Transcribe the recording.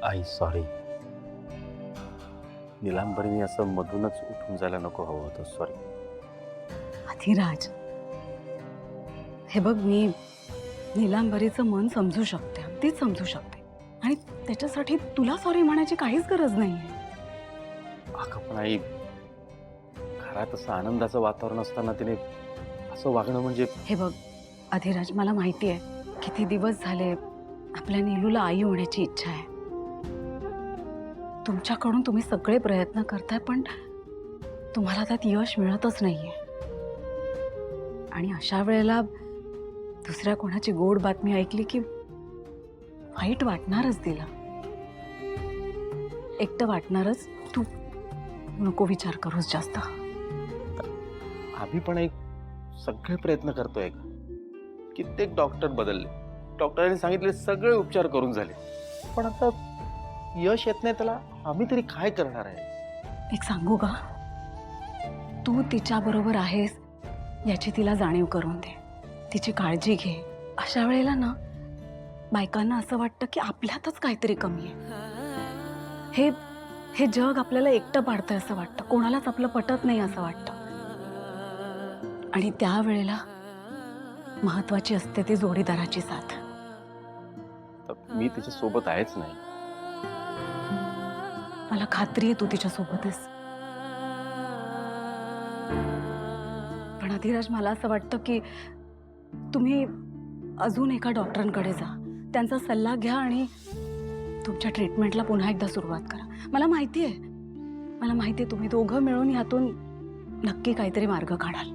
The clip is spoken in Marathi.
आई सॉरी. निलांबरीने असं मधूनच उठून जायला नको हवं होतं. सॉरी. अधिराज, हे बघ, मी निलांबरीचं मन समजू शकते, अगदीच समजू शकते. आणि त्याच्यासाठी तुला सॉरी म्हणायची काहीच गरज नाहीये. अगं पण आई, घरात असं आनंदाचं वातावरण असताना तिने असं वागणं म्हणजे हे बघ अधिराज, मला माहिती आहे किती दिवस झाले आपल्या नीलूला आई होण्याची इच्छा आहे. तुमच्याकडून तुम्ही सगळे प्रयत्न करताय, पण तुम्हाला त्यात यश मिळतच नाहीये. आणि अशा वेळेला दुसऱ्या कोणाची गोड बातमी ऐकली की वाईट वाटणारच. तिला एकटं वाटणारच. तू नको विचार करूस जास्त. आम्ही पण एक सगळे प्रयत्न करतोय का? कित्येक डॉक्टर बदलले, डॉक्टरांनी सांगितले सगळे उपचार करून झाले, पण आता यश येत नाही. त्याला आम्ही तरी काय करणार आहे? एक सांगू का, तू तिच्या बरोबर आहेस याची तिला जाणीव करून दे. तिची काळजी घे. अशा वेळेला ना बायकांना असं वाटतं की आपल्यातच काहीतरी कमी आहे. हे जग आपल्याला एकटं पाडतंय असं वाटतं, कोणालाच आपलं पटत नाही असं वाटतं. आणि त्यावेळेला महत्वाची असते ती जोडीदाराची साथ. तर मी तिच्या सोबत आहेच नाही. मला खात्री आहे तू तिच्या सोबतच. पण अधिराज, मला असं वाटतं की तुम्ही अजून एका डॉक्टरांकडे जा, त्यांचा सल्ला घ्या आणि तुमच्या ट्रीटमेंटला पुन्हा एकदा सुरुवात करा. मला माहिती आहे तुम्ही दोघं मिळून यातून नक्की काहीतरी मार्ग काढाल.